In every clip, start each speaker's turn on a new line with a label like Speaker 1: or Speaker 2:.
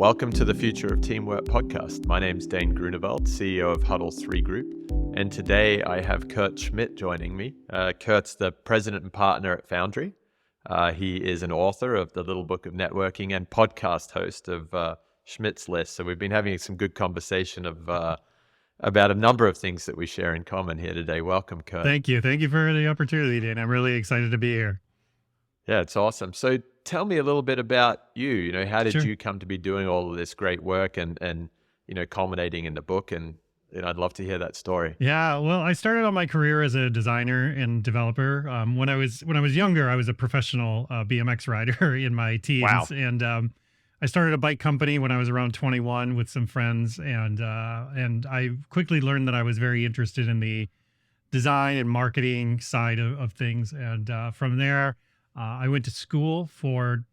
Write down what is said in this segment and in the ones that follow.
Speaker 1: Welcome to the Future of Teamwork podcast. My name's Dane Groeneveld, CEO of Huddle 3 Group, and today I have Kurt Schmidt joining me. Kurt's the president and partner at Foundry. He is an author of The Little Book of Networking and podcast host of Schmidt's List. So we've been having some good conversation about a number of things that we share in common here today. Welcome, Kurt.
Speaker 2: Thank you. Thank you for the opportunity, Dan. I'm really excited to be here.
Speaker 1: Yeah, it's awesome. So tell me a little bit about you. How did
Speaker 2: Sure.
Speaker 1: you come to be doing all of this great work and culminating in the book? And I'd love to hear that story.
Speaker 2: Yeah, well, I started out my career as a designer and developer. When I was younger, I was a professional BMX rider in my teens.
Speaker 1: Wow.
Speaker 2: And I started a bike company when I was around 21 with some friends, and I quickly learned that I was very interested in the design and marketing side of things. And from there, I went to school for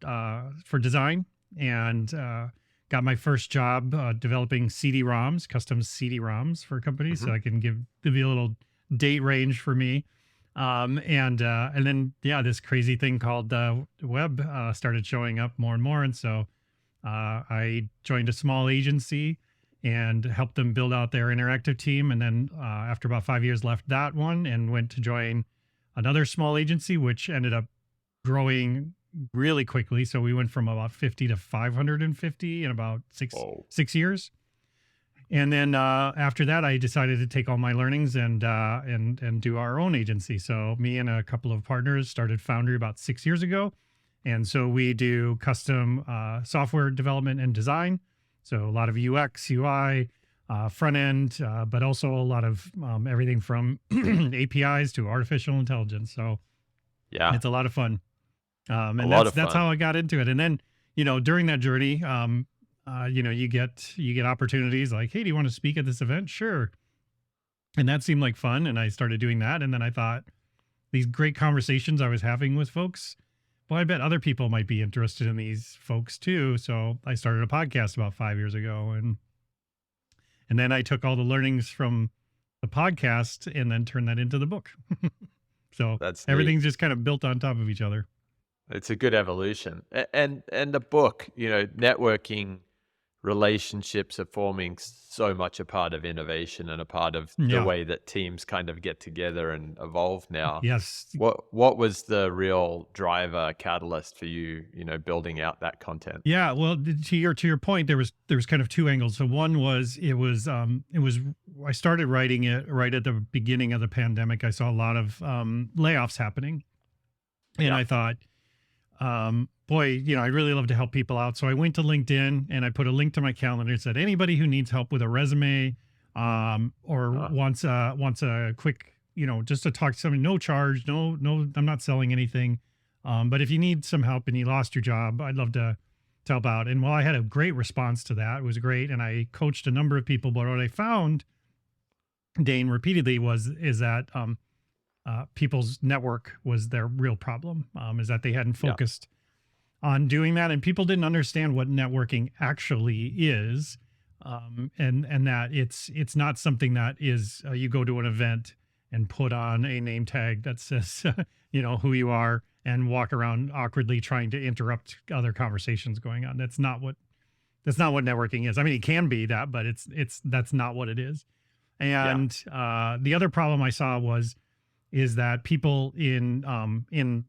Speaker 2: design and got my first job developing CD-ROMs, custom CD-ROMs for companies.
Speaker 1: Mm-hmm.
Speaker 2: So I can give you a little date range for me. And then this crazy thing called the web started showing up more and more. And so I joined a small agency and helped them build out their interactive team. And then after about 5 years, left that one and went to join another small agency, which ended up growing really quickly. So we went from about 50 to 550 in about six years. And then after that, I decided to take all my learnings and do our own agency. So me and a couple of partners started Foundry about 6 years ago. And so we do custom software development and design. So a lot of UX, UI, front end, but also a lot of everything from APIs to artificial intelligence. So
Speaker 1: yeah,
Speaker 2: it's a lot of fun. And that's how I got into it. And then, during that journey, you get opportunities like, hey, do you want to speak at this event? Sure. And that seemed like fun. And I started doing that. And then I thought these great conversations I was having with folks, well, I bet other people might be interested in these folks too. So I started a podcast about 5 years ago. And then I took all the learnings from the podcast and then turned that into the book. So everything's just kind of built on top of each other.
Speaker 1: It's a good evolution. And the book, networking relationships are forming so much a part of innovation and a part of the way that teams kind of get together and evolve now.
Speaker 2: Yes.
Speaker 1: What was the real driver catalyst for you, building out that content?
Speaker 2: Yeah, well, to your point, there was kind of two angles. So one was I started writing it right at the beginning of the pandemic. I saw a lot of layoffs happening, and I thought, boy, I'd really love to help people out. So I went to LinkedIn and I put a link to my calendar and said, anybody who needs help with a resume, or wants a quick, just to talk to somebody, no charge, no, I'm not selling anything. But if you need some help and you lost your job, I'd love to help out. And I had a great response to that. It was great. And I coached a number of people, but what I found, Dane, repeatedly is that, people's network was their real problem, is that they hadn't focused on doing that. And people didn't understand what networking actually is. And that it's not something that is, you go to an event and put on a name tag that says, who you are and walk around awkwardly trying to interrupt other conversations going on. That's not what networking is. I mean, it can be that, but that's not what it is. And the other problem I saw is that people internally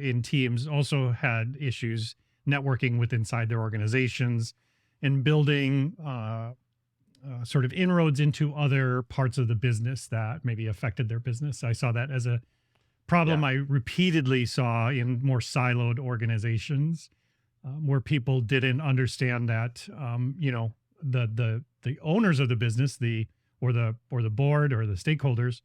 Speaker 2: in teams also had issues networking with inside their organizations and building sort of inroads into other parts of the business that maybe affected their business. I saw that as a problem I repeatedly saw in more siloed organizations, where people didn't understand that the owners of the business, or the board or the stakeholders,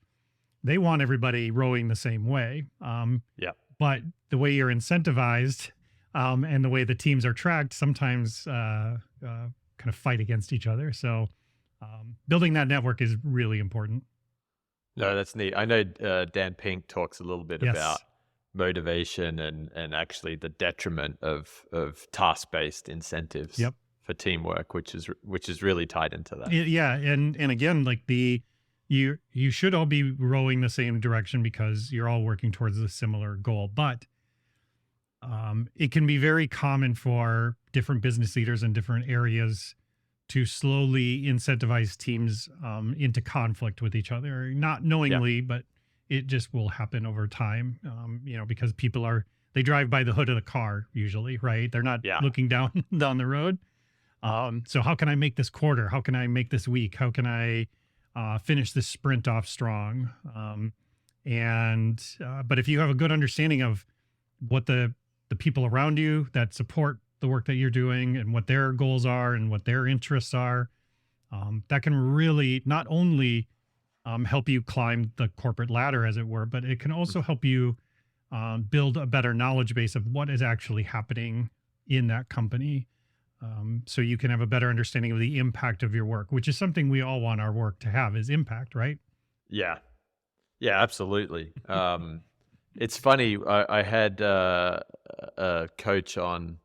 Speaker 2: they want everybody rowing the same way. But the way you're incentivized and the way the teams are tracked sometimes kind of fight against each other. So building that network is really important.
Speaker 1: No, that's neat. I know Dan Pink talks a little bit about motivation and actually the detriment of task-based incentives for teamwork, which is really tied into that.
Speaker 2: Yeah, and again, like you should all be rowing the same direction because you're all working towards a similar goal. But it can be very common for different business leaders in different areas to slowly incentivize teams into conflict with each other, not
Speaker 1: Yeah.
Speaker 2: knowingly, but it just will happen over time. Because they drive by the hood of the car usually, right? They're not
Speaker 1: Yeah.
Speaker 2: looking down down the road. So how can I make this quarter? How can I make this week? How can I finish this sprint off strong? But if you have a good understanding of what the people around you that support the work that you're doing and what their goals are and what their interests are, that can really not only help you climb the corporate ladder, as it were, but it can also help you build a better knowledge base of what is actually happening in that company. So you can have a better understanding of the impact of your work, which is something we all want our work to have, is impact, right?
Speaker 1: Yeah. Yeah, absolutely. It's funny. I had a coach on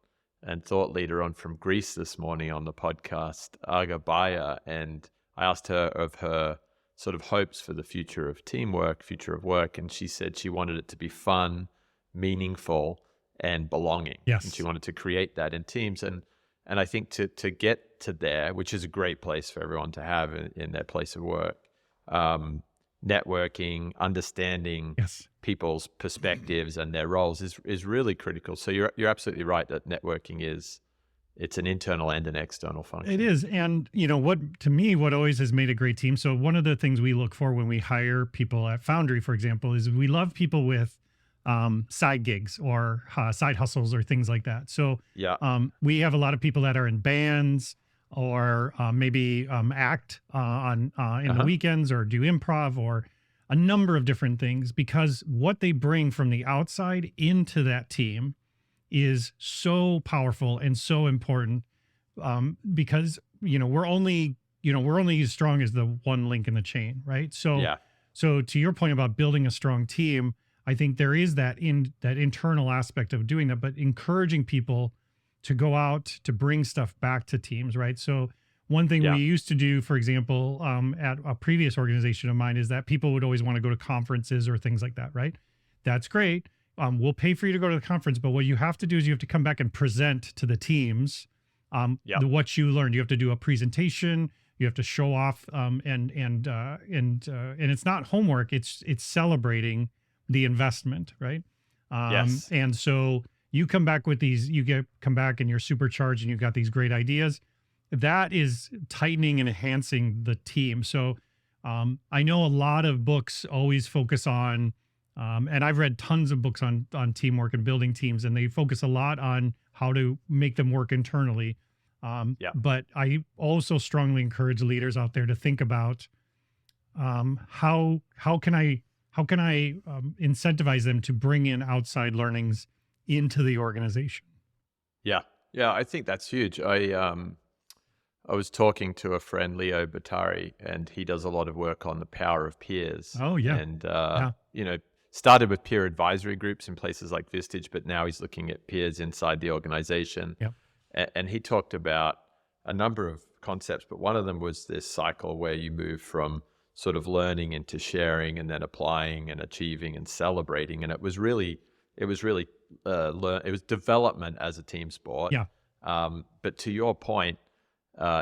Speaker 1: and thought leader on from Greece this morning on the podcast, Aga Baya, and I asked her of her sort of hopes for the future of teamwork, future of work, and she said she wanted it to be fun, meaningful, and belonging.
Speaker 2: Yes.
Speaker 1: And she wanted to create that in teams. And I think to get to there, which is a great place for everyone to have in their place of work, networking, understanding
Speaker 2: Yes.
Speaker 1: people's perspectives and their roles is really critical. So you're absolutely right that networking it's an internal and an external function.
Speaker 2: It is. And what always has made a great team. So one of the things we look for when we hire people at Foundry, for example, is we love people with side gigs or side hustles or things like that. So we have a lot of people that are in bands or maybe act in the weekends or do improv or a number of different things, because what they bring from the outside into that team is so powerful and so important, because we're only as strong as the one link in the chain, right? So to your point about building a strong team, I think there is that internal aspect of doing that, but encouraging people to go out to bring stuff back to teams, right? So one thing we used to do, for example, at a previous organization of mine, is that people would always want to go to conferences or things like that, right? That's great. We'll pay for you to go to the conference, but what you have to do is you have to come back and present to the teams what you learned. You have to do a presentation. You have to show off, and it's not homework. It's celebrating the investment, right?
Speaker 1: Yes.
Speaker 2: And so you come back with these. Come back and you're supercharged, and you've got these great ideas. That is tightening and enhancing the team. So I know a lot of books always focus on. And I've read tons of books on teamwork and building teams, and they focus a lot on how to make them work internally. But I also strongly encourage leaders out there to think about how can I incentivize them to bring in outside learnings into the organization.
Speaker 1: Yeah, I think that's huge. I was talking to a friend, Leo Batari, and he does a lot of work on the power of peers.
Speaker 2: Oh yeah,
Speaker 1: and started with peer advisory groups in places like Vistage, but now he's looking at peers inside the organization.
Speaker 2: Yep.
Speaker 1: And he talked about a number of concepts, but one of them was this cycle where you move from sort of learning into sharing and then applying and achieving and celebrating. And it was development as a team sport.
Speaker 2: Yeah.
Speaker 1: But to your point,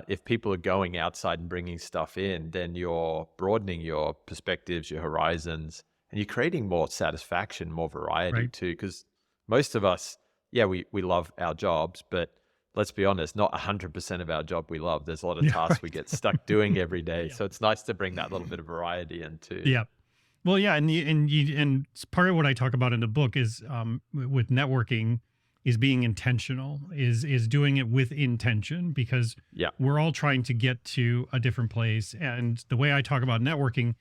Speaker 1: if people are going outside and bringing stuff in, then you're broadening your perspectives, your horizons, and you're creating more satisfaction, more variety too. Because most of us, we love our jobs, but let's be honest, not 100% of our job we love. There's a lot of tasks we get stuck doing every day. So it's nice to bring that little bit of variety in too.
Speaker 2: Yeah. Well, yeah, and part of what I talk about in the book is with networking is being intentional, is doing it with intention, because we're all trying to get to a different place. And the way I talk about networking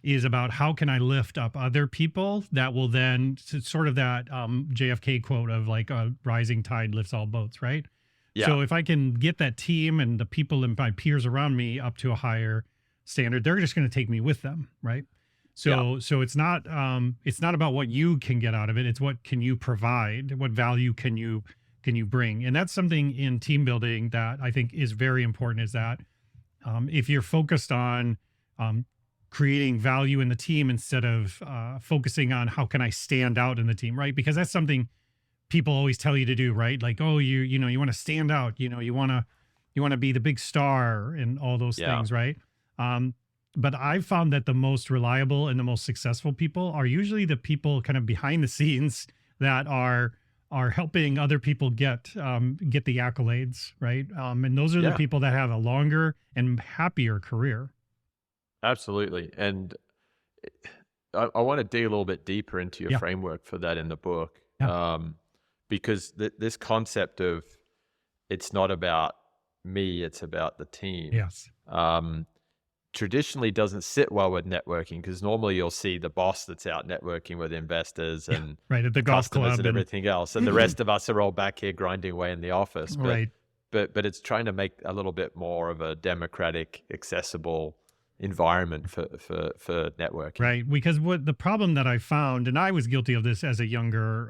Speaker 2: is about how can I lift up other people that will then, sort of that JFK quote of like a rising tide lifts all boats, right? Yeah. So if I can get that team and the people and my peers around me up to a higher standard, they're just going to take me with them, right? So it's not about what you can get out of it. It's what can you provide? What value can you bring? And that's something in team building that I think is very important, is that if you're focused on creating value in the team instead of focusing on how can I stand out in the team, right? Because that's something people always tell you to do, right? Like, oh, you want to stand out, you want to be the big star and all those
Speaker 1: Yeah.
Speaker 2: things, right? But I've found that the most reliable and the most successful people are usually the people kind of behind the scenes that are helping other people get the accolades, right? And those are the
Speaker 1: Yeah.
Speaker 2: people that have a longer and happier career.
Speaker 1: Absolutely. And I want to dig a little bit deeper into your
Speaker 2: Yeah.
Speaker 1: framework for that in the book.
Speaker 2: Yeah.
Speaker 1: Because this concept of it's not about me, it's about the team.
Speaker 2: Yes.
Speaker 1: Traditionally doesn't sit well with networking, because normally you'll see the boss that's out networking with investors and
Speaker 2: right at the golf
Speaker 1: customers
Speaker 2: club
Speaker 1: and everything else, and the rest of us are all back here grinding away in the office. But,
Speaker 2: right.
Speaker 1: but it's trying to make a little bit more of a democratic, accessible environment for networking.
Speaker 2: Right. Because what the problem that I found, and I was guilty of this as a younger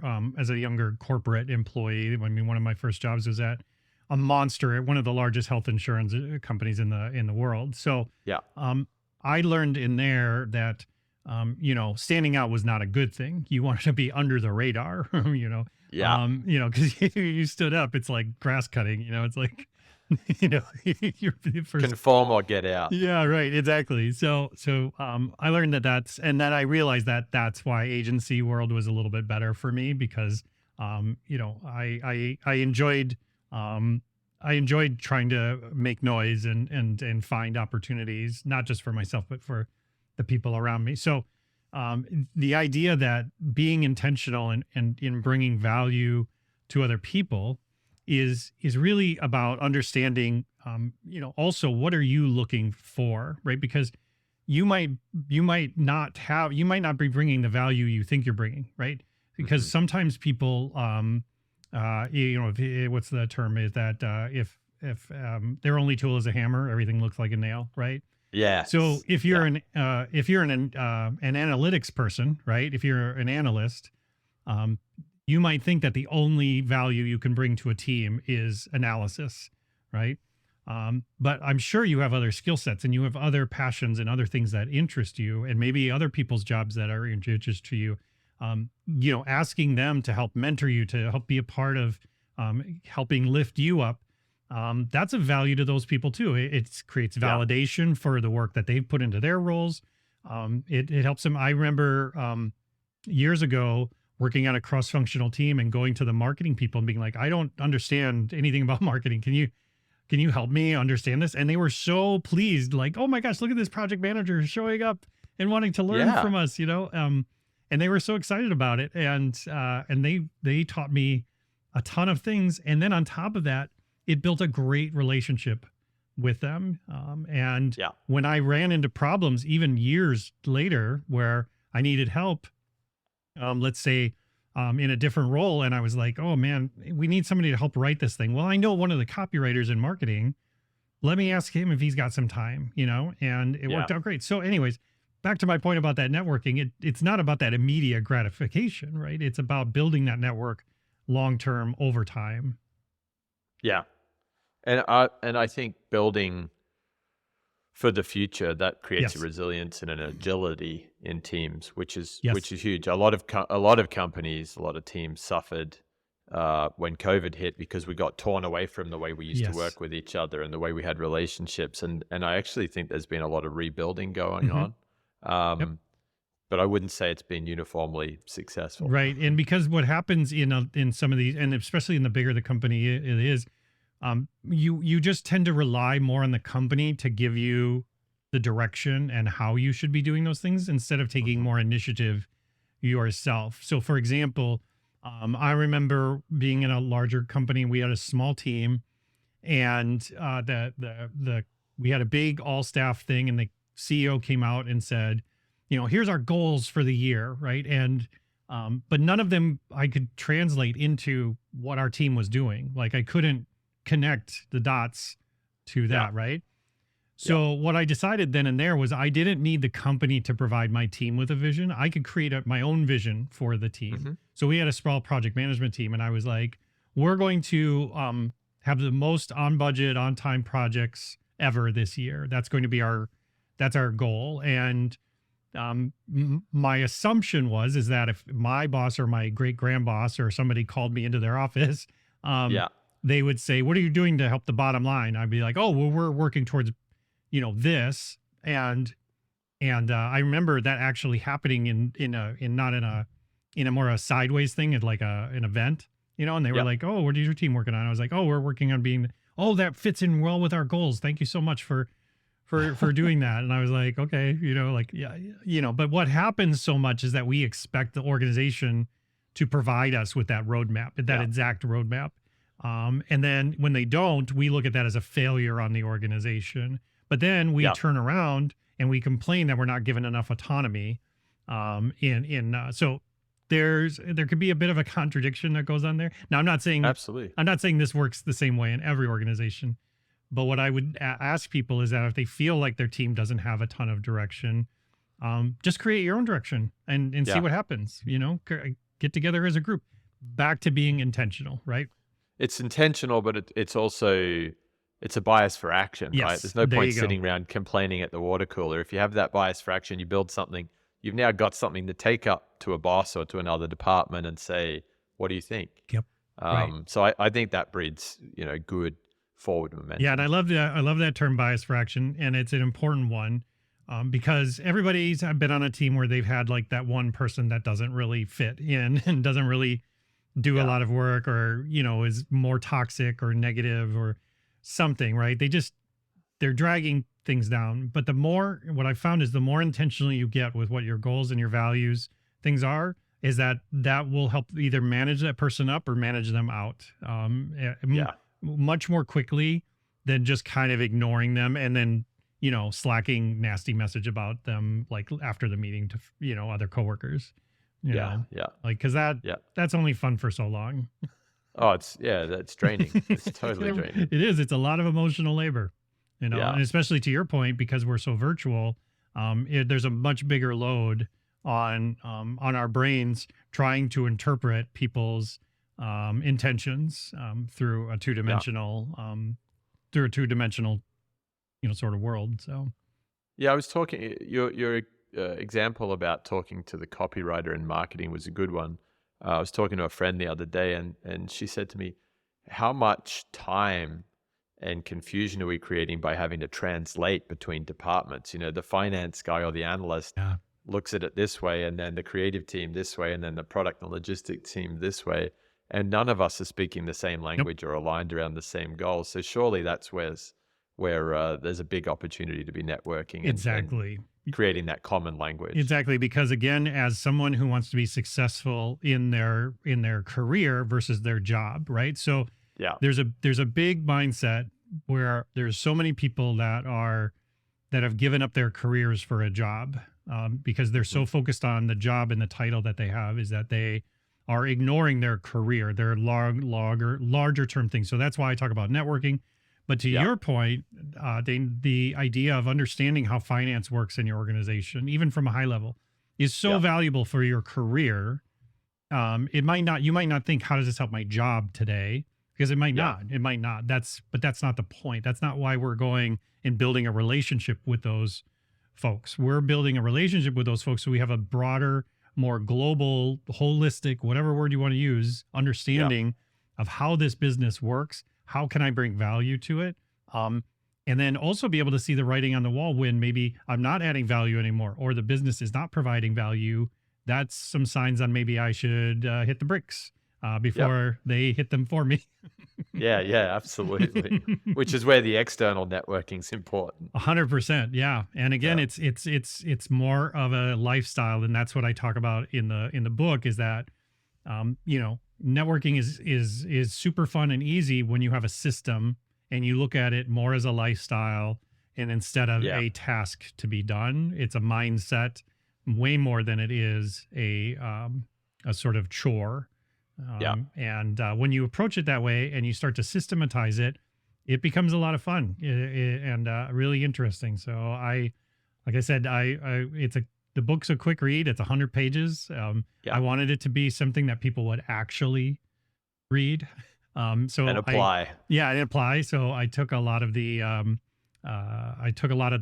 Speaker 2: corporate employee. I mean, one of my first jobs was at a monster at one of the largest health insurance companies in the world. So
Speaker 1: Yeah.
Speaker 2: I learned in there that standing out was not a good thing. You wanted to be under the radar,
Speaker 1: Yeah.
Speaker 2: because you stood up, it's like grass cutting, it's like, you're the first.
Speaker 1: Conform or get out.
Speaker 2: Yeah, right. Exactly. So I learned and then I realized that that's why agency world was a little bit better for me, because, I enjoyed trying to make noise and find opportunities, not just for myself, but for the people around me. So, the idea that being intentional and in bringing value to other people is really about understanding, also what are you looking for, right? Because you might not be bringing the value you think you're bringing, right? Because sometimes people, what's the term is that if their only tool is a hammer, everything looks like a nail, right?
Speaker 1: Yeah.
Speaker 2: So if you're an analytics person, right? If you're an analyst, you might think that the only value you can bring to a team is analysis, right? But I'm sure you have other skill sets and you have other passions and other things that interest you, and maybe other people's jobs that are interest to you. Asking them to help mentor you, to help be a part of helping lift you up. That's a value to those people too. It creates validation for the work that they've put into their roles. It helps them. I remember years ago working on a cross-functional team and going to the marketing people and being like, I don't understand anything about marketing. Can you help me understand this? And they were so pleased, like, oh my gosh, look at this project manager showing up and wanting to learn from us, and they were so excited about it. And they taught me a ton of things. And then on top of that, it built a great relationship with them. When I ran into problems, even years later, where I needed help, let's say in a different role, and I was like, oh man, we need somebody to help write this thing. Well, I know one of the copywriters in marketing. Let me ask him if he's got some time, and it worked out great. So anyways, back to my point about that networking, it's not about that immediate gratification, right? It's about building that network long-term over time.
Speaker 1: Yeah. And I think building for the future, that creates a resilience and an agility in teams, which is huge. A lot of companies, a lot of teams suffered when COVID hit, because we got torn away from the way we used to work with each other and the way we had relationships. And I actually think there's been a lot of rebuilding going on. But I wouldn't say it's been uniformly successful.
Speaker 2: Right. And because what happens in some of these, and especially in the bigger the company it is, you just tend to rely more on the company to give you the direction and how you should be doing those things, instead of taking more initiative yourself. So for example, I remember being in a larger company. We had a small team, and we had a big all staff thing, and the CEO came out and said, here's our goals for the year, right? And but none of them I could translate into what our team was doing. Like I couldn't connect the dots to that, right? So what I decided then and there was I didn't need the company to provide my team with a vision. I could create my own vision for the team. So we had a small project management team, and I was like, we're going to have the most on budget, on time projects ever this year. That's going to be that's our goal. And my assumption is that if my boss or my great grand boss or somebody called me into their office,
Speaker 1: Yeah.
Speaker 2: they would say, "What are you doing to help the bottom line?" I'd be like, "Oh, well, we're working towards, this." And I remember that actually happening not in a more a sideways thing at like an event, and they were
Speaker 1: Yeah.
Speaker 2: like, "Oh, what is your team working on?" I was like, "Oh, we're working on being, oh, that fits in well with our goals. Thank you so much for doing that." And I was like, "Okay, like, yeah, but what happens so much is that we expect the organization to provide us with that roadmap, that
Speaker 1: Yeah.
Speaker 2: exact roadmap. And then when they don't, we look at that as a failure on the organization. But then we
Speaker 1: Yeah.
Speaker 2: turn around and we complain that we're not given enough autonomy. So there could be a bit of a contradiction that goes on there. Now,
Speaker 1: Absolutely.
Speaker 2: I'm not saying this works the same way in every organization, but what I would ask people is that if they feel like their team doesn't have a ton of direction, just create your own direction and see
Speaker 1: Yeah.
Speaker 2: what happens. Get together as a group. Back to being intentional, right?
Speaker 1: It's intentional, but it's also it's a bias for action, right?
Speaker 2: Yes,
Speaker 1: There's no
Speaker 2: there
Speaker 1: point
Speaker 2: you go.
Speaker 1: sitting around complaining at the water cooler. If you have that bias for action, you build something. You've now got something to take up to a boss or to another department and say, "What do you think?"
Speaker 2: Yep. Right.
Speaker 1: So I think that breeds good forward momentum.
Speaker 2: Yeah, and I love that. I love that term, bias for action, and it's an important one because everybody's been on a team where they've had like that one person that doesn't really fit in and doesn't really do a
Speaker 1: Yeah.
Speaker 2: lot of work, or is more toxic or negative or something, right? They're dragging things down. But what I found is the more intentional you get with what your goals and your values things are, is that will help either manage that person up or manage them out.
Speaker 1: Yeah.
Speaker 2: Much more quickly than just kind of ignoring them and then slacking nasty message about them like after the meeting to other coworkers.
Speaker 1: Yeah.
Speaker 2: Like, because that's only fun for so long.
Speaker 1: Oh, that's draining. It's totally draining.
Speaker 2: It is. It's a lot of emotional labor,
Speaker 1: Yeah.
Speaker 2: and especially to your point, because we're so virtual, there's a much bigger load on our brains trying to interpret people's intentions through a two-dimensional sort of world. So
Speaker 1: Yeah, I was talking. Your example about talking to the copywriter in marketing was a good one. I was talking to a friend the other day, and she said to me, "How much time and confusion are we creating by having to translate between departments? The finance guy or the analyst
Speaker 2: yeah,
Speaker 1: looks at it this way, and then the creative team this way, and then the product and logistics team this way, and none of us are speaking the same language or aligned around the same goals. So surely that's where there's a big opportunity to be networking and
Speaker 2: exactly.
Speaker 1: creating that common language.
Speaker 2: Exactly, because again, as someone who wants to be successful in their career versus their job, right? So
Speaker 1: Yeah.
Speaker 2: there's a big mindset where there's so many people that have given up their careers for a job because they're so focused on the job and the title that they have, is that they are ignoring their career, their larger term things. So that's why I talk about networking. But to your point, Dane, the idea of understanding how finance works in your organization, even from a high level, is so valuable for your career. You might not think, how does this help my job today? Because it might not. It might not. But that's not the point. That's not why we're going and building a relationship with those folks. We're building a relationship with those folks so we have a broader, more global, holistic, whatever word you want to use, understanding of how this business works. How can I bring value to it? And then also be able to see the writing on the wall when maybe I'm not adding value anymore, or the business is not providing value. That's some signs on maybe I should hit the bricks before they hit them for me.
Speaker 1: Yeah, absolutely. Which is where the external networking is important.
Speaker 2: 100%. Yeah. And again, it's more of a lifestyle. And that's what I talk about in the book, is that, networking is super fun and easy when you have a system and you look at it more as a lifestyle, and instead of a task to be done, it's a mindset way more than it is a sort of chore. And when you approach it that way and you start to systematize it, it becomes a lot of fun and really interesting. So like I said, the book's a quick read. It's 100 pages. I wanted it to be something that people would actually read. And
Speaker 1: apply.
Speaker 2: And apply. So I took a lot of the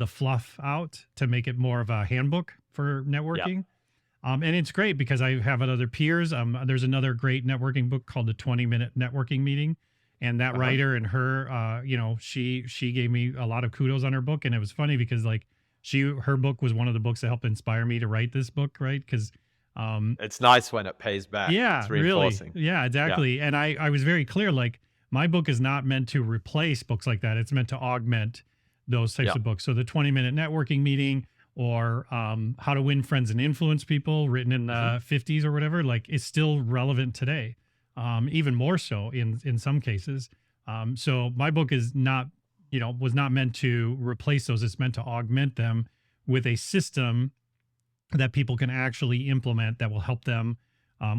Speaker 2: fluff out to make it more of a handbook for
Speaker 1: Yeah.
Speaker 2: networking. And it's great because I have other peers. There's another great networking book called The 20-Minute Networking Meeting. And that
Speaker 1: Uh-huh.
Speaker 2: writer and her, she gave me a lot of kudos on her book. And it was funny because like her book was one of the books that helped inspire me to write this book, right? Because
Speaker 1: It's nice when it pays back.
Speaker 2: yeah,
Speaker 1: It's
Speaker 2: really.
Speaker 1: reinforcing.
Speaker 2: Yeah,
Speaker 1: Yeah.
Speaker 2: exactly. And I was very clear, like my book is not meant to replace books like that. It's meant to augment those types
Speaker 1: Yeah.
Speaker 2: of books. So the 20-minute networking meeting or How to Win Friends and Influence People, written in the 50s or whatever, like it's still relevant today, even more so in some cases. So my book is not, was not meant to replace those. It's meant to augment them with a system that people can actually implement that will help them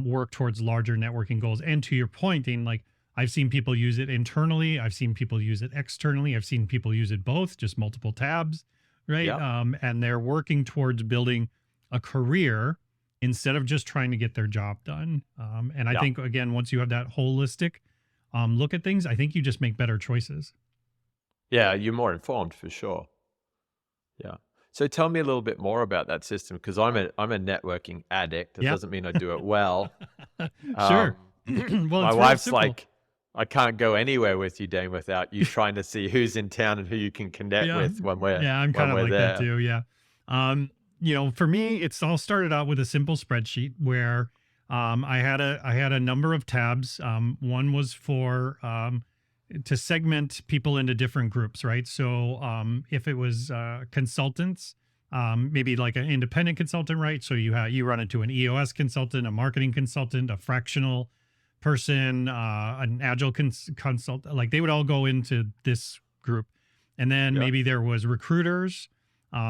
Speaker 2: work towards larger networking goals. And to your point, Dean, like I've seen people use it internally. I've seen people use it externally. I've seen people use it both, just multiple tabs, right?
Speaker 1: Yeah.
Speaker 2: And they're working towards building a career instead of just trying to get their job done. And I
Speaker 1: Yeah.
Speaker 2: think, again, once you have that holistic look at things, I think you just make better choices.
Speaker 1: Yeah. You're more informed for sure. Yeah. So tell me a little bit more about that system because I'm a networking addict. It
Speaker 2: Yeah.
Speaker 1: doesn't mean I do it well.
Speaker 2: Sure.
Speaker 1: Um,
Speaker 2: Well,
Speaker 1: my
Speaker 2: it's real
Speaker 1: wife's
Speaker 2: simple.
Speaker 1: like, I can't go anywhere with you, Dane, without you trying to see who's in town and who you can connect
Speaker 2: Yeah.
Speaker 1: with when we're
Speaker 2: Yeah, I'm kind of like
Speaker 1: there.
Speaker 2: that too. Yeah. For me, it's all started out with a simple spreadsheet where I had a number of tabs. One was for to segment people into different groups, right? So if it was consultants, maybe like an independent consultant, right? So you run into an EOS consultant, a marketing consultant, a fractional person, an agile consultant. Like they would all go into this group, and then
Speaker 1: Yeah.
Speaker 2: maybe there was recruiters.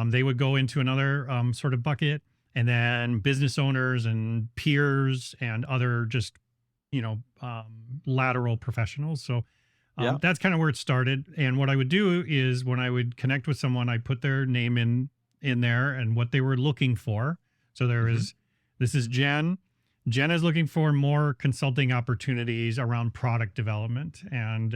Speaker 2: They would go into another sort of bucket, and then business owners and peers and other just lateral professionals. So
Speaker 1: Yeah.
Speaker 2: that's kind of where it started. And what I would do is when I would connect with someone, I put their name in there and what they were looking for. So there is, this is Jen. Jen is looking for more consulting opportunities around product development, and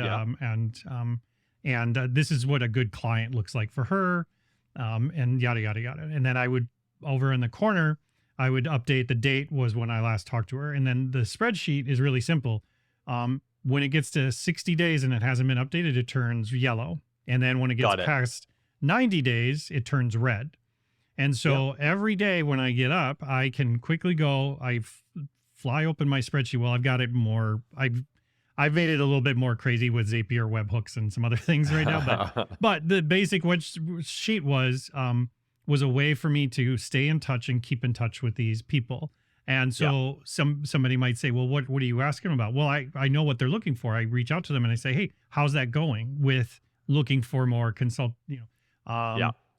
Speaker 2: this is what a good client looks like for her, and yada yada yada. And then I would, over in the corner, I would update the date was when I last talked to her, and then the spreadsheet is really simple. When it gets to 60 days and it hasn't been updated, it turns yellow, and then when it gets
Speaker 1: Got it.
Speaker 2: past 90 days, it turns red. And so every day when I get up, I can quickly go, fly open my spreadsheet. Well, I've got it more, I've made it a little bit more crazy with Zapier webhooks and some other things right now. But the basic sheet was a way for me to stay in touch and keep in touch with these people. And so somebody might say, well, what are you asking about? Well, I know what they're looking for. I reach out to them and I say, hey, how's that going with looking for more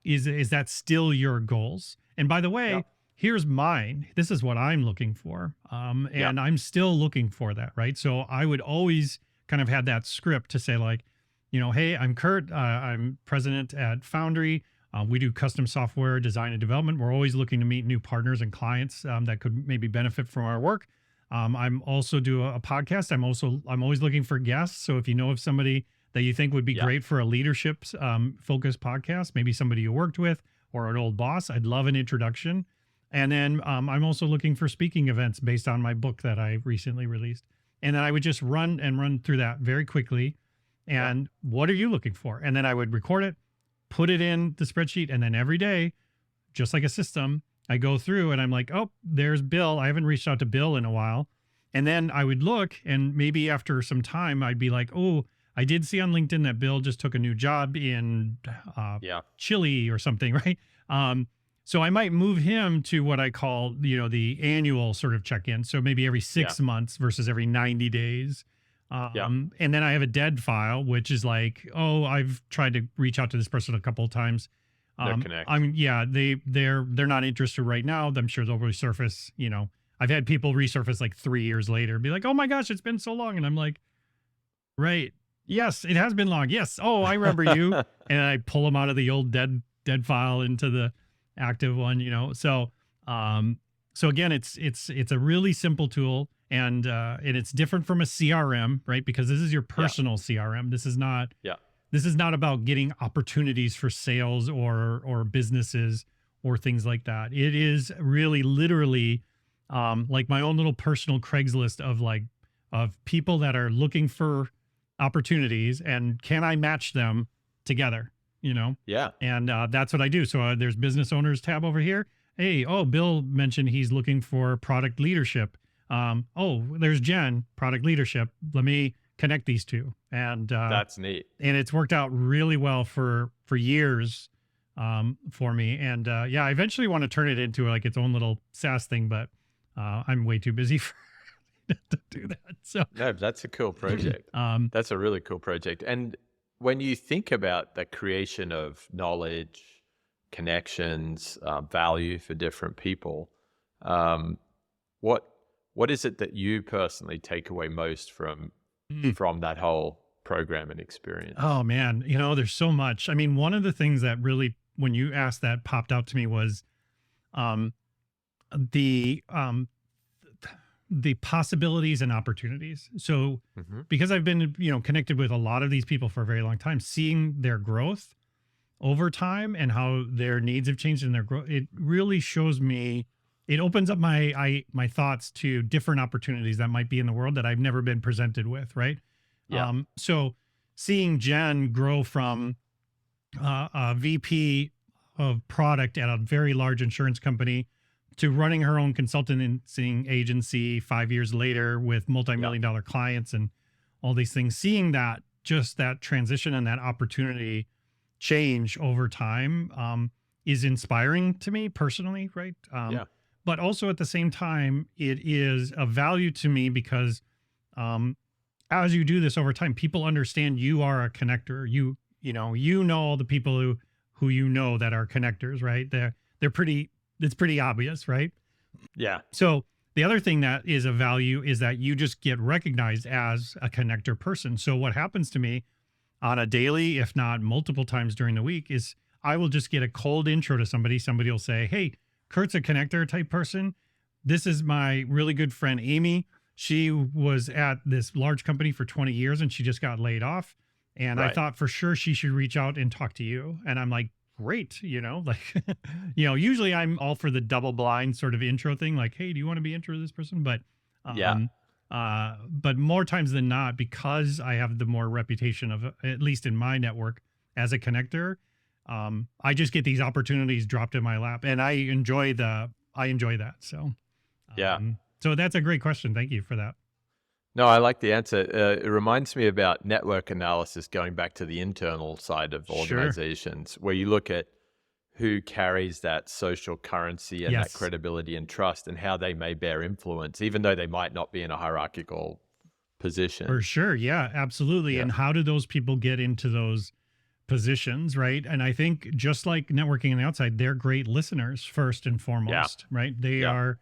Speaker 2: is that still your goals? And by the way, here's mine. This is what I'm looking for. And I'm still looking for that, right? So I would always kind of have that script to say like, hey, I'm Kurt. I'm president at Foundry. We do custom software design and development. We're always looking to meet new partners and clients that could maybe benefit from our work. I'm also do a podcast. I'm always looking for guests. So if you know of somebody that you think would be great for a leadership focused podcast, maybe somebody you worked with or an old boss, I'd love an introduction. And then I'm also looking for speaking events based on my book that I recently released. And then I would just run through that very quickly. And what are you looking for? And then I would record it, put it in the spreadsheet. And then every day, just like a system, I go through and I'm like, oh, there's Bill. I haven't reached out to Bill in a while. And then I would look, and maybe after some time, I'd be like, oh, I did see on LinkedIn that Bill just took a new job in Chile or something, right? So I might move him to what I call, the annual sort of check-in. So maybe every 6 months versus every 90 days. And then I have a dead file, which is like, oh, I've tried to reach out to this person a couple of times.
Speaker 1: They're connected.
Speaker 2: They're not interested right now. I'm sure they'll resurface. I've had people resurface like 3 years later and be like, oh my gosh, it's been so long. And I'm like, right. Yes, it has been long. Yes. Oh, I remember you. And I pull them out of the old dead file into the active one, So again, it's a really simple tool, and it's different from a CRM, right? Because this is your personal CRM. This is not about getting opportunities for sales or businesses or things like that. It is really literally like my own little personal Craigslist of people that are looking for opportunities, and can I match them together,
Speaker 1: Yeah.
Speaker 2: And that's what I do. So there's business owners tab over here. Hey, Bill mentioned he's looking for product leadership. There's Jen, product leadership. Let me connect these two. And
Speaker 1: That's neat.
Speaker 2: And it's worked out really well for years for me. And I eventually want to turn it into like its own little SaaS thing, but I'm way too busy for to do that. So
Speaker 1: no, that's a cool project. That's a really cool project. And when you think about the creation of knowledge, connections, value for different people, what is it that you personally take away most from that whole program and experience?
Speaker 2: Oh man, there's so much. I mean, one of the things that really, when you asked that, popped out to me was the possibilities and opportunities. So because I've been, connected with a lot of these people for a very long time, seeing their growth over time and how their needs have changed in their growth, it really shows me, it opens up my thoughts to different opportunities that might be in the world that I've never been presented with. Right.
Speaker 1: Yeah.
Speaker 2: So seeing Jen grow from a VP of product at a very large insurance company to running her own consulting agency 5 years later with multi-million-dollar clients and all these things, seeing that, just that transition and that opportunity change over time is inspiring to me personally, right? But also at the same time, it is a value to me because as you do this over time, people understand you are a connector. You know all the people who that are connectors, right? It's pretty obvious, right?
Speaker 1: Yeah.
Speaker 2: So the other thing that is a value is that you just get recognized as a connector person. So what happens to me on a daily, if not multiple times during the week, is I will just get a cold intro to somebody. Somebody will say, hey, Kurt's a connector type person. This is my really good friend, Amy. She was at this large company for 20 years and she just got laid off. And I thought for sure she should reach out and talk to you. And I'm like, great, usually I'm all for the double blind sort of intro thing, like, hey, do you want to be intro to this person? But but more times than not, because I have the more reputation of, at least in my network, as a connector, I just get these opportunities dropped in my lap, and I enjoy that. So so that's a great question. Thank you for that.
Speaker 1: No, I like the answer. It reminds me about network analysis, going back to the internal side of organizations, where you look at who carries that social currency and that credibility and trust and how they may bear influence, even though they might not be in a hierarchical position.
Speaker 2: For sure. Yeah, absolutely. Yeah. And how do those people get into those positions, right? And I think just like networking on the outside, they're great listeners first and foremost, right? They are,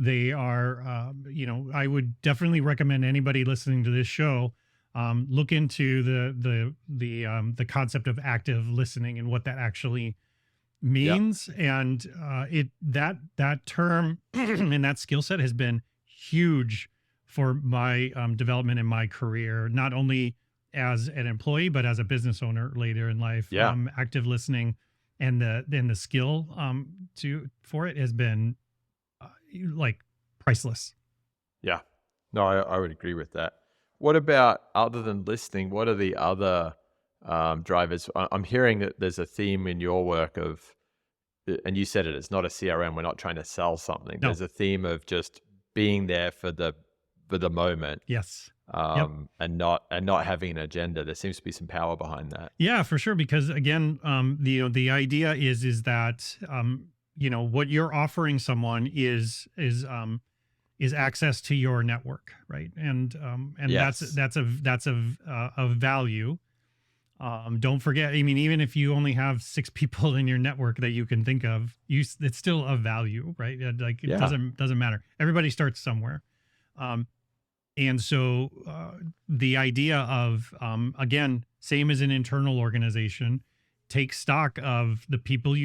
Speaker 2: I would definitely recommend anybody listening to this show look into the concept of active listening and what that actually means. And that term and that skill set has been huge for my development in my career, not only as an employee but as a business owner later in life. Active listening and the skill for it has been like priceless.
Speaker 1: Yeah. No, I would agree with that. What about, other than listening, what are the other drivers? I'm hearing that there's a theme in your work of, and you said it's not a CRM, we're not trying to sell something. No. There's a theme of just being there for the moment.
Speaker 2: Yes.
Speaker 1: And not having an agenda. There seems to be some power behind that.
Speaker 2: Yeah, for sure. Because again, the idea is that what you're offering someone is access to your network, right? And that's a value. Don't forget, I mean, even if you only have 6 people in your network that you can think of, it's still a value, right? Like it doesn't matter. Everybody starts somewhere. And so the idea of, again, same as an internal organization, take stock of the people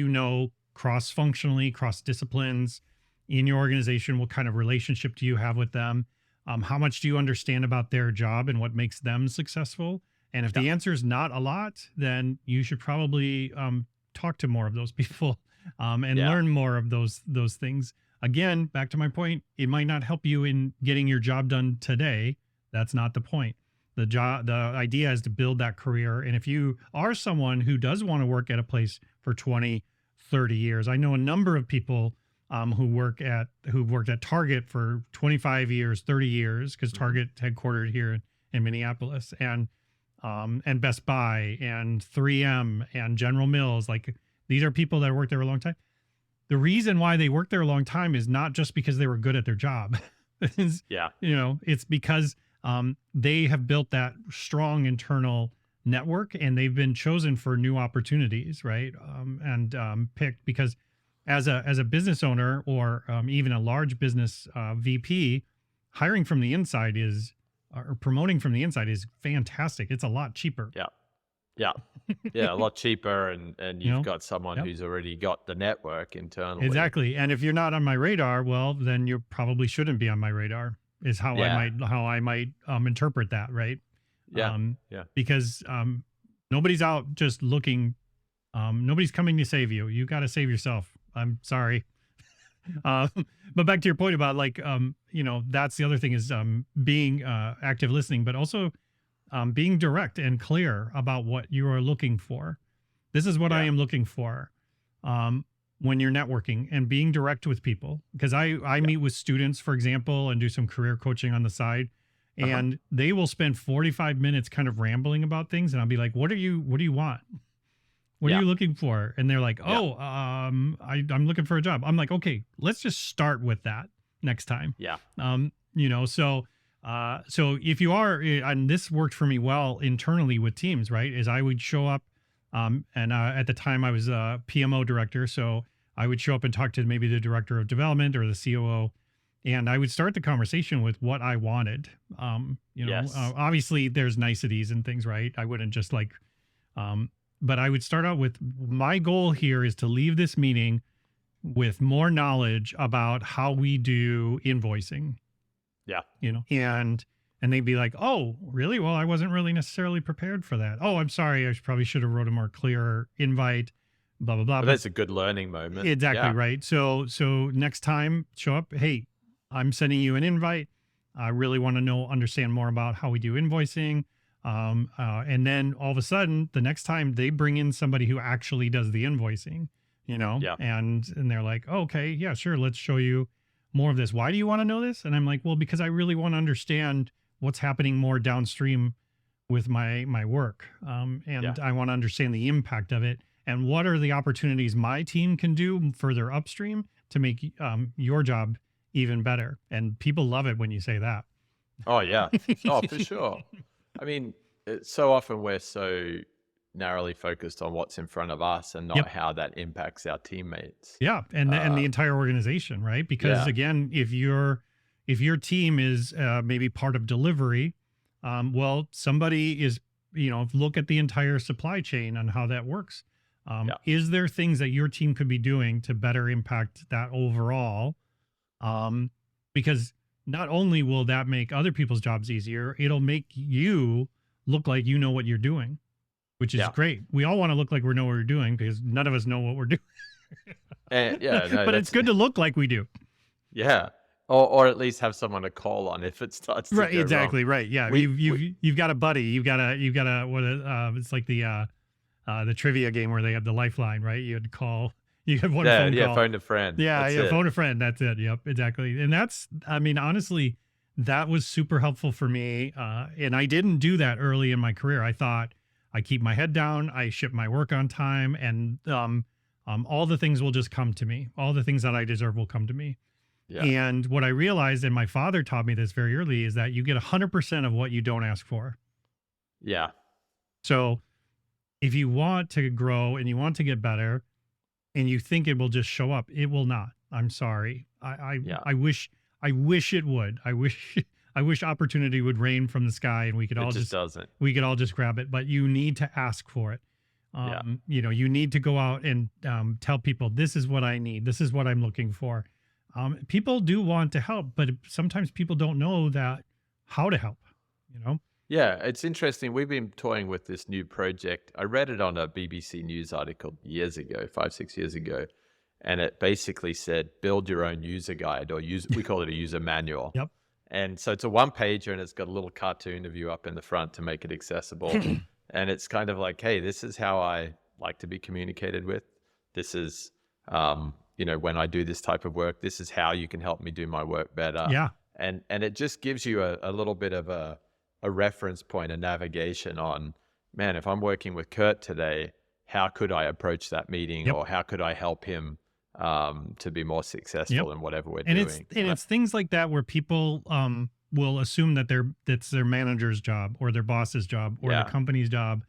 Speaker 2: cross-functionally, cross-disciplines in your organization. What kind of relationship do you have with them? How much do you understand about their job and what makes them successful? And if the answer is not a lot, then you should probably talk to more of those people and learn more of those things. Again, back to my point, it might not help you in getting your job done today. That's not the point. The idea is to build that career. And if you are someone who does want to work at a place for 20, 30 years, I know a number of people who've worked at Target for 25 years, 30 years, because Target headquartered here in Minneapolis, and Best Buy and 3M and General Mills. Like, these are people that worked there a long time. The reason why they worked there a long time is not just because they were good at their job. It's because they have built that strong internal network, and they've been chosen for new opportunities, right? And picked because as a business owner or even a large business VP, hiring from the inside or promoting from the inside is fantastic. It's a lot cheaper.
Speaker 1: Yeah, a lot cheaper, and you've got someone who's already got the network internally.
Speaker 2: Exactly. And if you're not on my radar, well, then you probably shouldn't be on my radar. Is how I might interpret that, right? Because nobody's out just looking. Nobody's coming to save you. You got to save yourself. I'm sorry. But back to your point about that's the other thing is being active listening, but also being direct and clear about what you are looking for. This is what I am looking for when you're networking, and being direct with people. Because I meet with students, for example, and do some career coaching on the side, and they will spend 45 minutes kind of rambling about things. And I'll be like, what do you want? What are you looking for? And they're like, I'm looking for a job. I'm like, okay, let's just start with that next time. So if you are, and this worked for me well internally with teams, right? Is I would show up, and at the time I was a PMO director. So I would show up and talk to maybe the director of development or the COO, and I would start the conversation with what I wanted. Obviously there's niceties and things, right? I wouldn't just but I would start out with, my goal here is to leave this meeting with more knowledge about how we do invoicing. And they'd be like, oh, really? Well, I wasn't really necessarily prepared for that. Oh, I'm sorry. I probably should have wrote a more clear invite, blah, blah, blah.
Speaker 1: But that's a good learning moment.
Speaker 2: Exactly. Right. So next time, show up. Hey, I'm sending you an invite. I really want to understand more about how we do invoicing. And then all of a sudden, the next time they bring in somebody who actually does the invoicing, and they're like, oh, okay, yeah, sure. Let's show you more of this. Why do you want to know this? And I'm like, well, because I really want to understand what's happening more downstream with my work. I want to understand the impact of it, and what are the opportunities my team can do further upstream to make your job even better. And people love it when you say that.
Speaker 1: Oh, yeah. Oh, for sure. I mean, so often we're so narrowly focused on what's in front of us and not how that impacts our teammates.
Speaker 2: Yeah, and the entire organization, right? Because again, if your team is maybe part of delivery, well, somebody is, look at the entire supply chain and how that works. Is there things that your team could be doing to better impact that overall? Because not only will that make other people's jobs easier, it'll make you look like you know what you're doing, which is great. We all want to look like we know what we're doing, because none of us know what we're doing. But it's good to look like we do.
Speaker 1: Yeah. Or at least have someone to call on if it starts to go
Speaker 2: exactly
Speaker 1: wrong.
Speaker 2: Right. Yeah. You've got a buddy. You've got a it's like the trivia game where they have the lifeline, right? You had to call. You have one phone call.
Speaker 1: Phone a friend.
Speaker 2: Phone a friend. That's it. Yep, exactly. And honestly, that was super helpful for me. And I didn't do that early in my career. I thought I keep my head down, I ship my work on time, and all the things will just come to me. All the things that I deserve will come to me. Yeah. And what I realized, and my father taught me this very early, is that you get 100% of what you don't ask for.
Speaker 1: Yeah.
Speaker 2: So if you want to grow and you want to get better, and you think it will just show up, it will not. I'm sorry. I wish it would. I wish opportunity would rain from the sky and we could all we could all just grab it, but you need to ask for it. You need to go out and tell people, this is what I need. This is what I'm looking for. People do want to help, but sometimes people don't know how to help,
Speaker 1: Yeah, it's interesting. We've been toying with this new project. I read it on a BBC News article years ago, 5-6 years ago. and it basically said, build your own user guide, or we call it a user manual.
Speaker 2: Yep.
Speaker 1: And so it's a one pager, and it's got a little cartoon of you up in the front to make it accessible. And it's kind of like, hey, this is how I like to be communicated with. This is, when I do this type of work, this is how you can help me do my work better.
Speaker 2: Yeah.
Speaker 1: And it just gives you a little bit of a reference point, a navigation on, man, if I'm working with Kurt today, how could I approach that meeting, or how could I help him to be more successful in whatever we're doing?
Speaker 2: It's things like that where people will assume that that's their manager's job or their boss's job or the company's job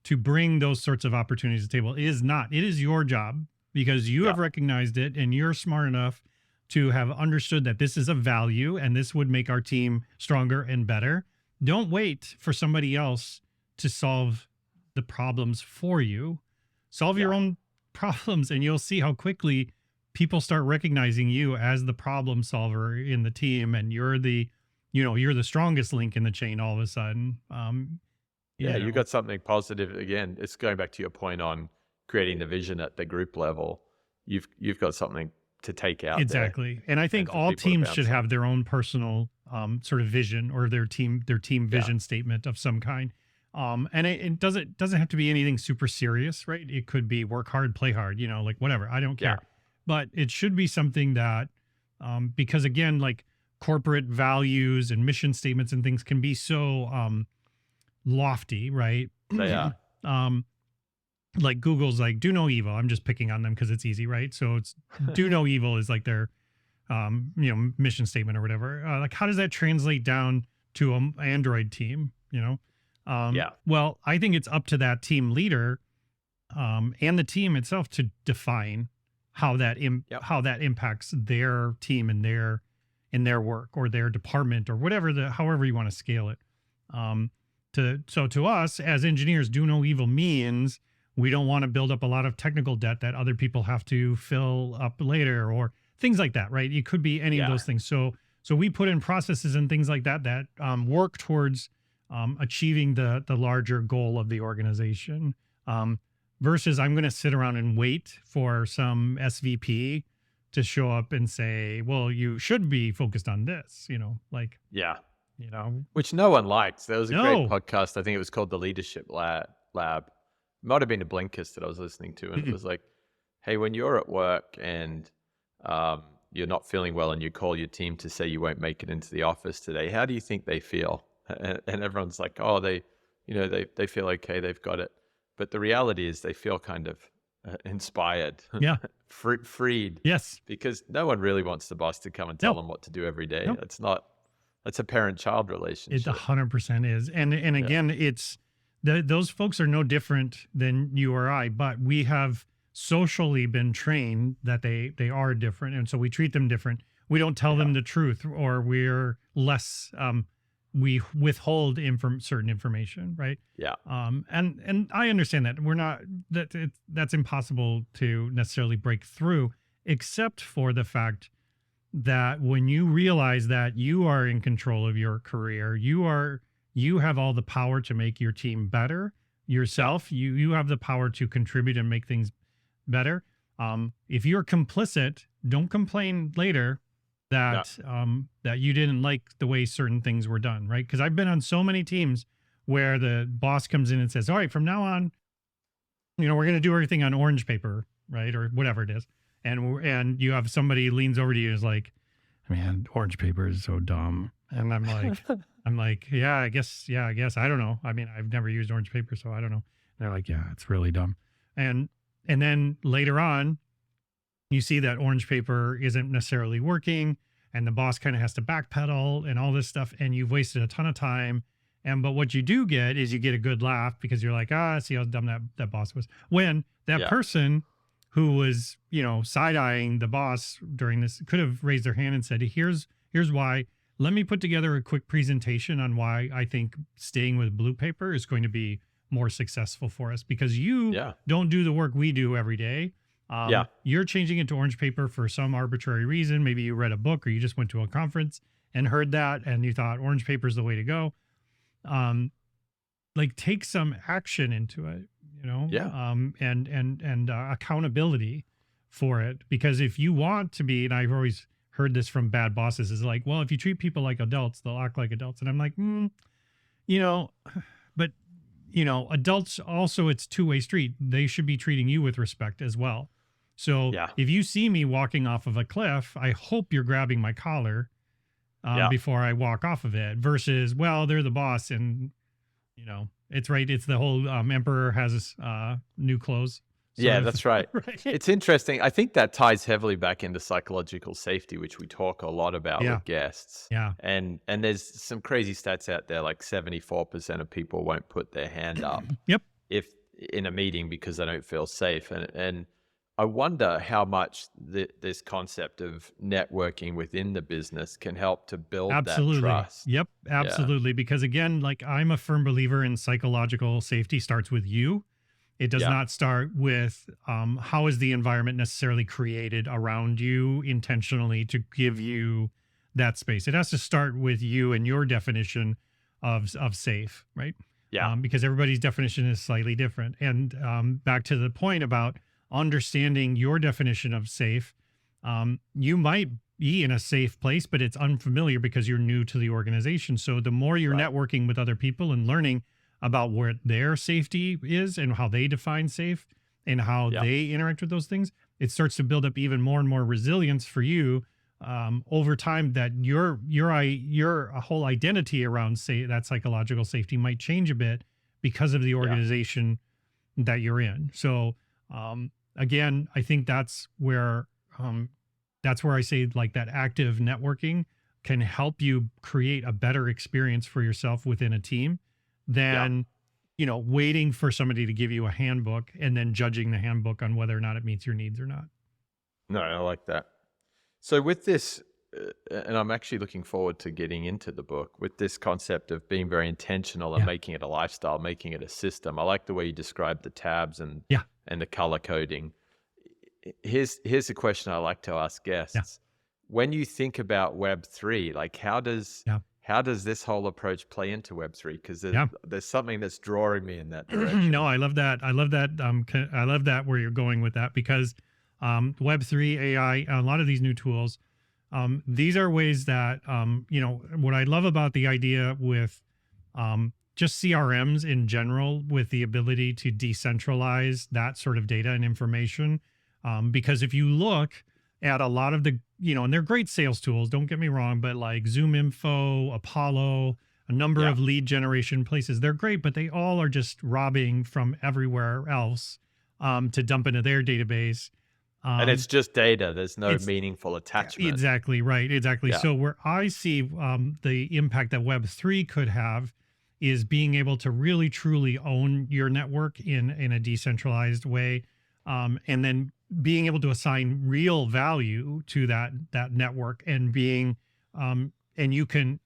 Speaker 2: to bring those sorts of opportunities to the table. It is not. It is your job, because you have recognized it, and you're smart enough to have understood that this is a value and this would make our team stronger and better. Don't wait for somebody else to solve the problems for you. Solve your own problems, and you'll see how quickly people start recognizing you as the problem solver in the team, and you're the strongest link in the chain all of a sudden.
Speaker 1: You got something positive. Again, it's going back to your point on creating the vision at the group level. You've got something to take out
Speaker 2: exactly. And I think all teams should have their own personal sort of vision, or their team vision statement of some kind. And it doesn't have to be anything super serious, right? It could be work hard, play hard, like whatever. I don't care. But it should be something that, because again, like corporate values and mission statements and things can be so lofty, right?
Speaker 1: They are.
Speaker 2: Like Google's like, do no evil. I'm just picking on them because it's easy, right? So it's do no evil is like their, mission statement or whatever. Like, how does that translate down to an Android team, Well, I think it's up to that team leader and the team itself to define how that impacts their team and their work or their department or whatever, however you want to scale it. To us as engineers, do no evil means we don't want to build up a lot of technical debt that other people have to fill up later, or things like that, right? It could be any of those things. So we put in processes and things like that work towards achieving the larger goal of the organization, versus I'm going to sit around and wait for some SVP to show up and say, well, you should be focused on this,
Speaker 1: which no one likes. There was a great podcast. I think it was called the Leadership Lab. It might have been a Blinkist that I was listening to. And it was like, hey, when you're at work and you're not feeling well and you call your team to say you won't make it into the office today, how do you think they feel? And everyone's like, oh, they feel okay, they've got it. But the reality is they feel kind of inspired, freed.
Speaker 2: Yes.
Speaker 1: Because no one really wants the boss to come and tell them what to do every day. That's a parent-child relationship.
Speaker 2: It 100% is. And again, it's those folks are no different than you or I, but we have socially been trained that they are different. And so we treat them different. We don't tell them the truth, or we're less, we withhold certain information, right?
Speaker 1: Yeah.
Speaker 2: And I understand that that's impossible to necessarily break through, except for the fact that when you realize that you are in control of your career, you have all the power to make your team better yourself. You have the power to contribute and make things better. If you're complicit, don't complain later that you didn't like the way certain things were done, right? Because I've been on so many teams where the boss comes in and says, all right, from now on, we're going to do everything on orange paper, right? Or whatever it is. And you have somebody leans over to you and is like, man, orange paper is so dumb. And I'm like, I guess. I don't know. I mean, I've never used orange paper, so I don't know. And they're like, yeah, it's really dumb. And then later on, you see that orange paper isn't necessarily working, and the boss kind of has to backpedal and all this stuff, and you've wasted a ton of time. But what you do get is you get a good laugh, because you're like, see how dumb that boss was. When that person who was, side-eyeing the boss during this could have raised their hand and said, here's why. Let me put together a quick presentation on why I think staying with blue paper is going to be more successful for us, because you don't do the work we do every day. You're changing it to orange paper for some arbitrary reason. Maybe you read a book, or you just went to a conference and heard that, and you thought orange paper is the way to go. Take some action into it, and accountability for it. Because if you want to be, and I've always heard this from bad bosses, is like, well, if you treat people like adults, they'll act like adults. And I'm like, you know, but adults also, it's two-way street. They should be treating you with respect as well. So if you see me walking off of a cliff, I hope you're grabbing my collar before I walk off of it, versus, well, they're the boss and, it's right. It's the whole emperor has new clothes.
Speaker 1: Yeah, that's right.
Speaker 2: Right.
Speaker 1: It's interesting. I think that ties heavily back into psychological safety, which we talk a lot about with guests.
Speaker 2: Yeah.
Speaker 1: And there's some crazy stats out there, like 74% of people won't put their hand up if in a meeting because they don't feel safe. And I wonder how much this concept of networking within the business can help to build that trust.
Speaker 2: Yep, absolutely. Because again, like, I'm a firm believer in psychological safety starts with you. It does not start with how is the environment necessarily created around you intentionally to give you that space. It has to start with you and your definition of safe, right?
Speaker 1: Yeah.
Speaker 2: Because everybody's definition is slightly different. And back to the point about understanding your definition of safe, you might be in a safe place, but it's unfamiliar because you're new to the organization. So the more you're networking with other people and learning about where their safety is and how they define safe and how they interact with those things, it starts to build up even more and more resilience for you over time, that your whole identity around, say, that psychological safety might change a bit because of the organization that you're in. So again, I think that's where I say, like, that active networking can help you create a better experience for yourself within a team than, waiting for somebody to give you a handbook and then judging the handbook on whether or not it meets your needs or not.
Speaker 1: No, I like that. So with this, and I'm actually looking forward to getting into the book, with this concept of being very intentional and making it a lifestyle, making it a system. I like the way you describe the tabs and the color coding. Here's a question I like to ask guests. When you think about Web3, like, how does this whole approach play into Web3? Because there's something that's drawing me in that direction.
Speaker 2: No, I love that. I love that where you're going with that, because Web3, AI, a lot of these new tools, these are ways that, what I love about the idea with just CRMs in general, with the ability to decentralize that sort of data and information. Because if you look at a lot of the, and they're great sales tools, don't get me wrong, but like Zoom Info, Apollo, a number of lead generation places, they're great, but they all are just robbing from everywhere else to dump into their database.
Speaker 1: And it's just data. There's no meaningful attachment.
Speaker 2: Exactly, right. Exactly. Yeah. So where I see the impact that Web3 could have is being able to really, truly own your network in a decentralized way. And then being able to assign real value to that network, and being, and you can,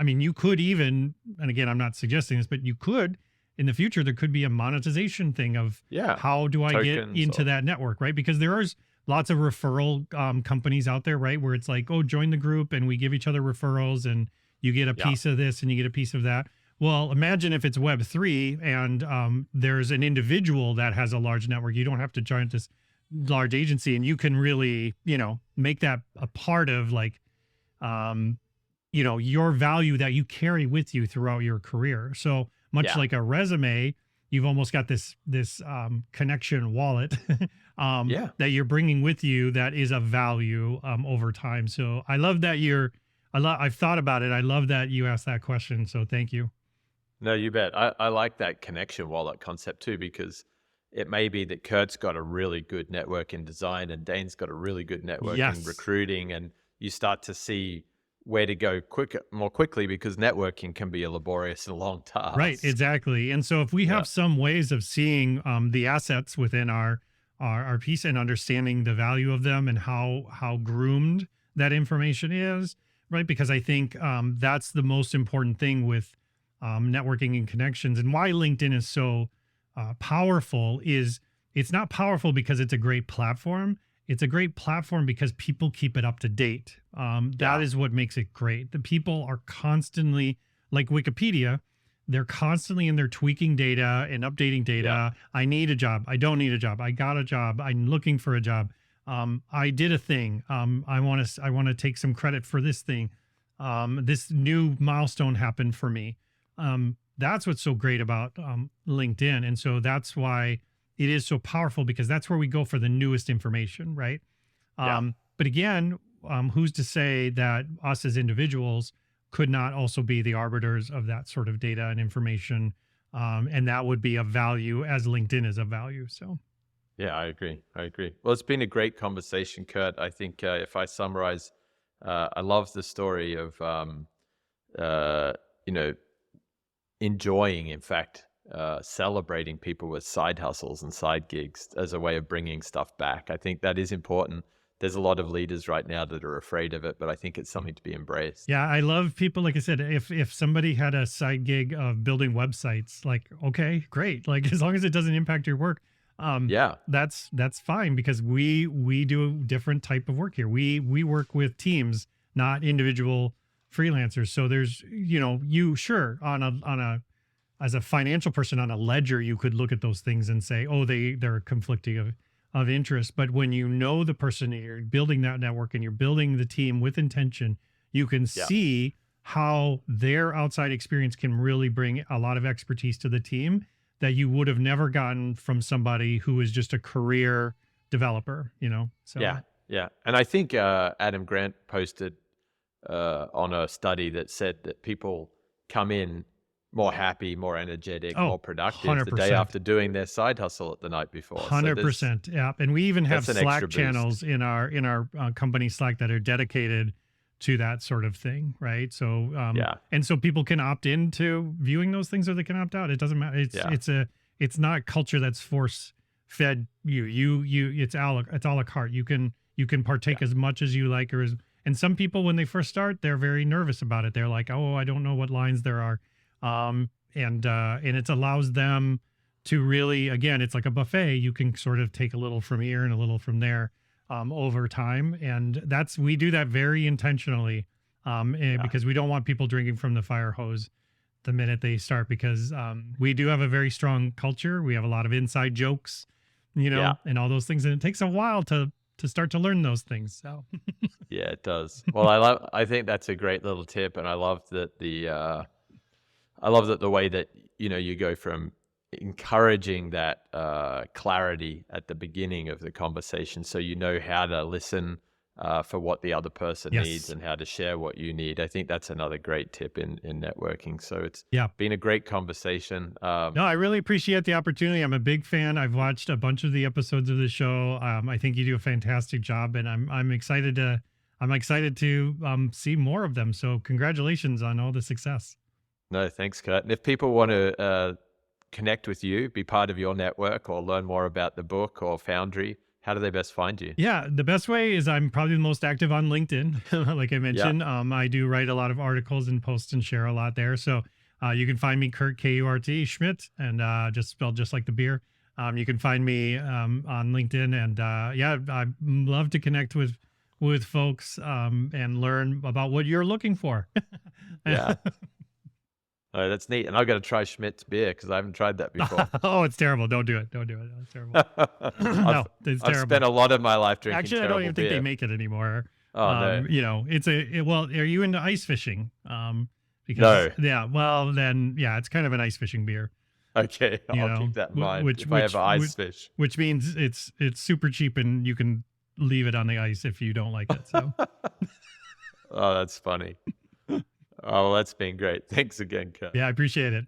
Speaker 2: you could even, and again, I'm not suggesting this, but you could, in the future, there could be a monetization thing of how do I get into that network, right? Because there is lots of referral companies out there, right? Where it's like, oh, join the group and we give each other referrals and you get a piece of this and you get a piece of that. Well, imagine if it's Web3 and there's an individual that has a large network. You don't have to join this large agency, and you can really, make that a part of, like, your value that you carry with you throughout your career. So much like a resume, you've almost got this connection wallet that you're bringing with you that is of value over time. So I love that I've thought about it. I love that you asked that question. So thank you.
Speaker 1: No, you bet. I like that connection wallet concept too, because it may be that Kurt's got a really good network in design and Dane's got a really good network in recruiting, and you start to see where to go more quickly, because networking can be a laborious and long task.
Speaker 2: Right, exactly. And so if we have some ways of seeing the assets within our piece and understanding the value of them and how groomed that information is, right? Because I think that's the most important thing with networking and connections, and why LinkedIn is so powerful is it's not powerful because it's a great platform. It's a great platform because people keep it up to date. That is what makes it great. The people are constantly, like Wikipedia, they're constantly in there tweaking data and updating data. I need a job. I don't need a job. I got a job. I'm looking for a job. I did a thing. I want to take some credit for this thing. This new milestone happened for me. That's what's so great about LinkedIn. And so that's why it is so powerful, because that's where we go for the newest information, right?
Speaker 1: Yeah.
Speaker 2: But again, who's to say that us as individuals could not also be the arbiters of that sort of data and information? And that would be of value as LinkedIn is of value. So.
Speaker 1: Yeah, I agree. Well, it's been a great conversation, Kurt. I think if I summarize, I love the story of, enjoying, in fact, celebrating people with side hustles and side gigs as a way of bringing stuff back. I think that is important. There's a lot of leaders right now that are afraid of it, but I think it's something to be embraced.
Speaker 2: Yeah, I love people. Like I said, if somebody had a side gig of building websites, like, okay, great. Like, as long as it doesn't impact your work, that's fine, because we do a different type of work here. We work with teams, not individual freelancers. So there's, you sure on a as a financial person on a ledger, you could look at those things and say, oh, they're conflicting of interest. But when you know the person, and you're building that network and you're building the team with intention, you can see how their outside experience can really bring a lot of expertise to the team that you would have never gotten from somebody who is just a career developer, So
Speaker 1: Yeah. And I think Adam Grant posted on a study that said that people come in more happy, more energetic, more productive
Speaker 2: 100%.
Speaker 1: the day after doing their side hustle the night before.
Speaker 2: 100%. Yeah. And we even have Slack channels in our company Slack that are dedicated to that sort of thing. Right. So, and so people can opt into viewing those things, or they can opt out. It doesn't matter. It's not a culture that's force fed it's a la carte. You can partake as much as you like, and some people, when they first start, they're very nervous about it. They're like, oh, I don't know what lines there are. And it allows them to really, again, it's like a buffet. You can sort of take a little from here and a little from there, over time. And we do that very intentionally, because we don't want people drinking from the fire hose the minute they start, because, we do have a very strong culture. We have a lot of inside jokes, and all those things. And it takes a while to start to learn those things. So
Speaker 1: yeah, it does. Well, I think that's a great little tip. And I love that the way that, you go from encouraging that clarity at the beginning of the conversation, so you know how to listen for what the other person needs and how to share what you need. I think that's another great tip in networking. So it's been a great conversation.
Speaker 2: No, I really appreciate the opportunity. I'm a big fan. I've watched a bunch of the episodes of the show. I think you do a fantastic job, and I'm excited to see more of them. So congratulations on all the success.
Speaker 1: No, thanks, Kurt. And if people want to connect with you, be part of your network, or learn more about the book or Foundry, how do they best find you?
Speaker 2: Yeah, the best way is I'm probably the most active on LinkedIn. Like I mentioned, I do write a lot of articles and post and share a lot there. So you can find me, Kurt, Kurt, Schmidt, and just spelled just like the beer. You can find me on LinkedIn, and I love to connect with folks and learn about what you're looking for.
Speaker 1: Yeah. Oh, that's neat. And I've got to try Schmidt's beer, because I haven't tried that before.
Speaker 2: Oh, it's terrible. Don't do it. It's terrible. No, it's terrible.
Speaker 1: I've spent a lot lot of life drinking
Speaker 2: Actually, I don't even think they make it anymore.
Speaker 1: Oh, no.
Speaker 2: Well, are you into ice fishing?
Speaker 1: No.
Speaker 2: Yeah, well, then, it's kind of an ice fishing beer.
Speaker 1: Okay, I'll keep that in mind if I ever ice fish.
Speaker 2: Which means it's super cheap, and you can leave it on the ice if you don't like it. So.
Speaker 1: Oh, that's funny. Oh, well, that's been great. Thanks again, Kurt.
Speaker 2: Yeah, I appreciate it.